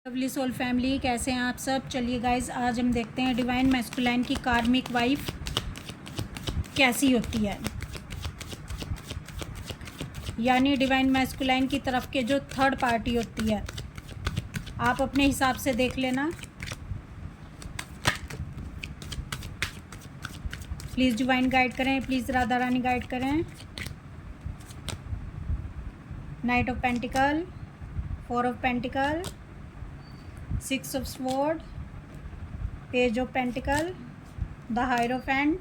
Lovely soul family, कैसे हैं आप सब। चलिए गाइज, आज हम देखते हैं डिवाइन मैस्कुलाइन की कार्मिक वाइफ कैसी होती है। यानी डिवाइन मैस्कुलाइन की तरफ के जो थर्ड पार्टी होती है, आप अपने हिसाब से देख लेना। प्लीज़ डिवाइन गाइड करें, प्लीज़ राधा रानी गाइड करें। Night of pentacle, 4 of pentacle, 6 of sword, page of pentacle, the hierophant,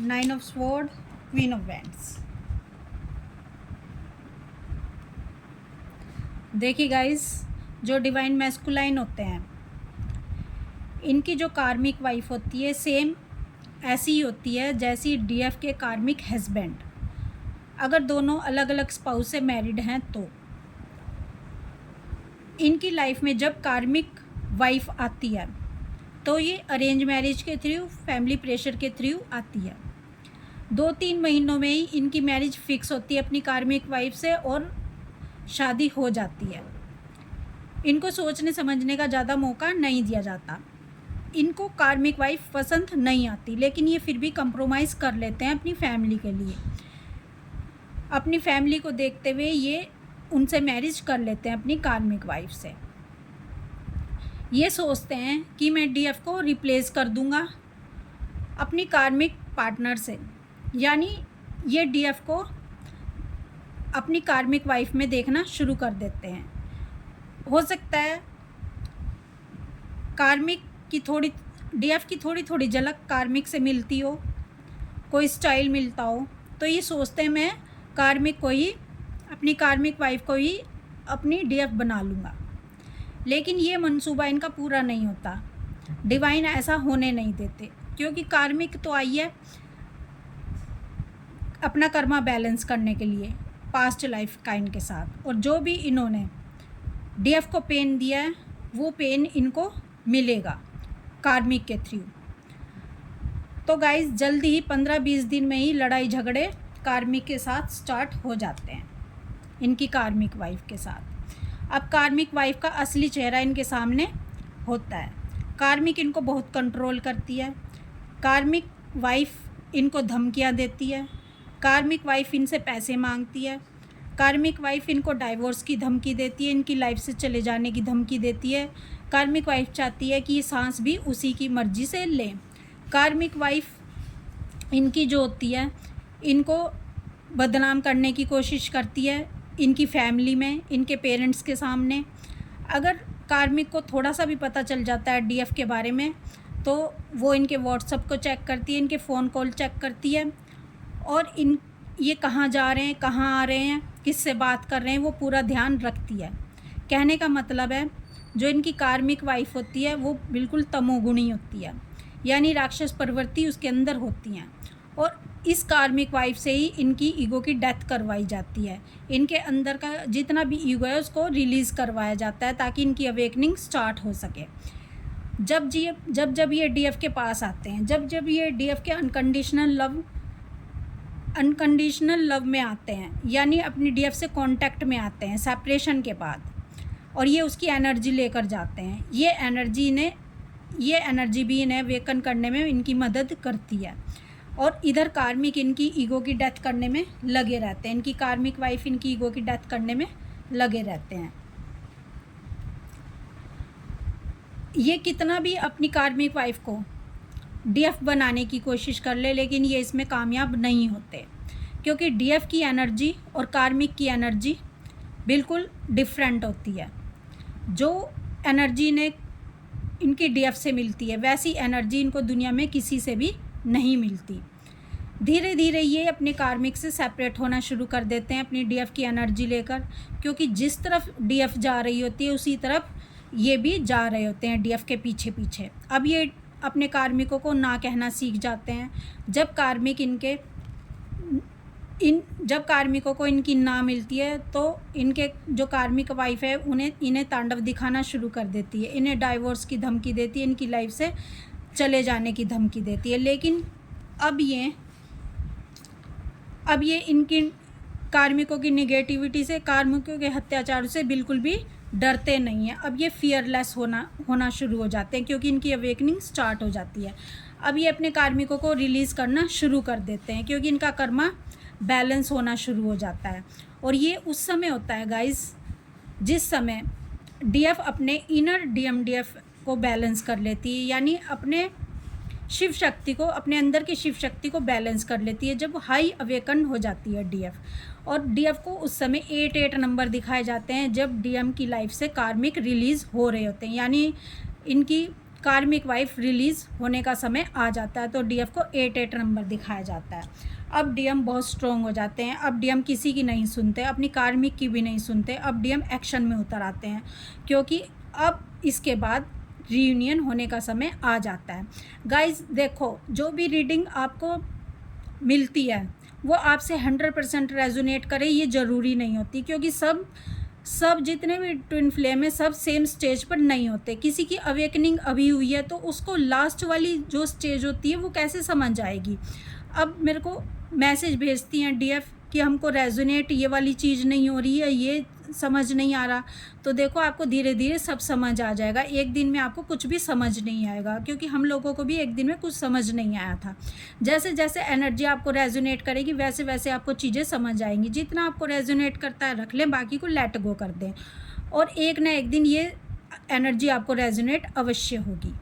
9 of sword, queen of wands। देखिए गाइस, जो डिवाइन मैस्कुलाइन होते हैं, इनकी जो कार्मिक वाइफ होती है सेम ऐसी ही होती है जैसी डीएफ के कार्मिक हस्बैंड। अगर दोनों अलग अलग स्पाउस से मैरिड हैं तो इनकी लाइफ में जब कार्मिक वाइफ आती है तो ये अरेंज मैरिज के थ्रू, फैमिली प्रेशर के थ्रू आती है। 2-3 महीनों में ही इनकी मैरिज फिक्स होती है अपनी कार्मिक वाइफ से और शादी हो जाती है। इनको सोचने समझने का ज़्यादा मौका नहीं दिया जाता। इनको कार्मिक वाइफ पसंद नहीं आती, लेकिन ये फिर भी कंप्रोमाइज़ कर लेते हैं अपनी फैमिली के लिए। अपनी फैमिली को देखते हुए ये उनसे मैरिज कर लेते हैं अपनी कार्मिक वाइफ से। ये सोचते हैं कि मैं डीएफ को रिप्लेस कर दूंगा अपनी कार्मिक पार्टनर से, यानी ये डीएफ को अपनी कार्मिक वाइफ में देखना शुरू कर देते हैं। हो सकता है कार्मिक की थोड़ी डीएफ की थोड़ी थोड़ी झलक कार्मिक से मिलती हो, कोई स्टाइल मिलता हो, तो ये सोचते हैं मैं कार्मिक को ही, अपनी कार्मिक वाइफ को ही अपनी डीएफ बना लूँगा। लेकिन ये मंसूबा इनका पूरा नहीं होता। डिवाइन ऐसा होने नहीं देते, क्योंकि कार्मिक तो आई है अपना कर्मा बैलेंस करने के लिए पास्ट लाइफ का इनके साथ, और जो भी इन्होंने डीएफ को पेन दिया है वो पेन इनको मिलेगा कार्मिक के थ्रू। तो गाइस, जल्दी ही 15-20 दिन में ही लड़ाई झगड़े कार्मिक के साथ स्टार्ट हो जाते हैं, इनकी कार्मिक वाइफ के साथ। अब कार्मिक वाइफ का असली चेहरा इनके सामने होता है। कार्मिक इनको बहुत कंट्रोल करती है। कार्मिक वाइफ इनको धमकियां देती है। कार्मिक वाइफ इनसे पैसे मांगती है। कार्मिक वाइफ इनको डाइवोर्स की धमकी देती है, इनकी लाइफ से चले जाने की धमकी देती है। कार्मिक वाइफ चाहती है कि ये सांस भी उसी की मर्जी से लें। कार्मिक वाइफ इनकी जो होती है, इनको बदनाम करने की कोशिश करती है इनकी फैमिली में, इनके पेरेंट्स के सामने। अगर कार्मिक को थोड़ा सा भी पता चल जाता है डीएफ के बारे में, तो वो इनके व्हाट्सएप को चेक करती है, इनके फ़ोन कॉल चेक करती है, और ये कहाँ जा रहे हैं, कहाँ आ रहे हैं, किससे बात कर रहे हैं, वो पूरा ध्यान रखती है। कहने का मतलब है, जो इनकी कार्मिक वाइफ होती है वो बिल्कुल तमोगुणी होती है, यानी राक्षस प्रवृत्ति उसके अंदर होती हैं, और इस कार्मिक वाइफ से ही इनकी ईगो की डेथ करवाई जाती है। इनके अंदर का जितना भी ईगो है उसको रिलीज़ करवाया जाता है, ताकि इनकी अवेकनिंग स्टार्ट हो सके। जब ये डीएफ के पास आते हैं, जब ये डीएफ के अनकंडीशनल लव में आते हैं, यानी अपनी डीएफ से कांटेक्ट में आते हैं सेपरेशन के बाद, और ये उसकी एनर्जी लेकर जाते हैं। ये एनर्जी भी इन्हें अवेकन करने में इनकी मदद करती है, और इधर कार्मिक इनकी ईगो की डेथ करने में लगे रहते हैं। इनकी कार्मिक वाइफ इनकी ईगो की डेथ करने में लगे रहते हैं। ये कितना भी अपनी कार्मिक वाइफ को डीएफ बनाने की कोशिश कर ले, लेकिन ये इसमें कामयाब नहीं होते, क्योंकि डीएफ की एनर्जी और कार्मिक की एनर्जी बिल्कुल डिफरेंट होती है। जो एनर्जी इन्हें इनकी डीएफ से मिलती है, वैसी एनर्जी इनको दुनिया में किसी से भी नहीं मिलती। धीरे धीरे ये अपने कार्मिक से सेपरेट होना शुरू कर देते हैं अपनी डीएफ की एनर्जी लेकर, क्योंकि जिस तरफ डीएफ जा रही होती है उसी तरफ ये भी जा रहे होते हैं डीएफ के पीछे पीछे। अब ये अपने कार्मिकों को ना कहना सीख जाते हैं। जब कार्मिकों को इनकी ना मिलती है, तो इनके जो कार्मिक वाइफ है इन्हें तांडव दिखाना शुरू कर देती है, इन्हें डाइवोर्स की धमकी देती है, इनकी लाइफ से चले जाने की धमकी देती है। लेकिन अब ये इनकी कार्मिकों की निगेटिविटी से, कार्मिकों के अत्याचार से बिल्कुल भी डरते नहीं हैं। अब ये फियरलेस होना शुरू हो जाते हैं, क्योंकि इनकी अवेकनिंग स्टार्ट हो जाती है। अब ये अपने कार्मिकों को रिलीज़ करना शुरू कर देते हैं, क्योंकि इनका कर्मा बैलेंस होना शुरू हो जाता है। और ये उस समय होता है गाइस, जिस समय डीएफ अपने इनर डीएमडीएफ को बैलेंस कर लेती है, यानी अपने शिव शक्ति को, अपने अंदर की शिव शक्ति को बैलेंस कर लेती है, जब हाई अवेकन हो जाती है डीएफ। और डीएफ को उस समय 8 नंबर दिखाए जाते हैं, जब डीएम की लाइफ से कार्मिक रिलीज़ हो रहे होते हैं, यानी इनकी कार्मिक वाइफ रिलीज़ होने का समय आ जाता है, तो डीएफ को 8 नंबर दिखाया जाता है। अब डीएम बहुत स्ट्रॉन्ग हो जाते हैं। अब डीएम किसी की नहीं सुनते, अपनी कार्मिक की भी नहीं सुनते। अब डीएम एक्शन में उतर आते हैं, क्योंकि अब इसके बाद रीयूनियन होने का समय आ जाता है। गाइस देखो, जो भी रीडिंग आपको मिलती है वो आपसे 100% रेजोनेट करे ये ज़रूरी नहीं होती, क्योंकि सब जितने भी ट्विन फ्लेम है सब सेम स्टेज पर नहीं होते। किसी की अवेकनिंग अभी हुई है तो उसको लास्ट वाली जो स्टेज होती है वो कैसे समझ आएगी। अब मेरे को मैसेज भेजती हैं डीएफ कि हमको रेजोनेट ये वाली चीज़ नहीं हो रही है, ये समझ नहीं आ रहा। तो देखो, आपको धीरे धीरे सब समझ आ जाएगा। एक दिन में आपको कुछ भी समझ नहीं आएगा, क्योंकि हम लोगों को भी एक दिन में कुछ समझ नहीं आया था। जैसे जैसे एनर्जी आपको रेजोनेट करेगी वैसे वैसे आपको चीज़ें समझ आएंगी। जितना आपको रेजोनेट करता है रख लें, बाकी को लेट गो कर दें, और एक ना एक दिन ये एनर्जी आपको रेजोनेट अवश्य होगी।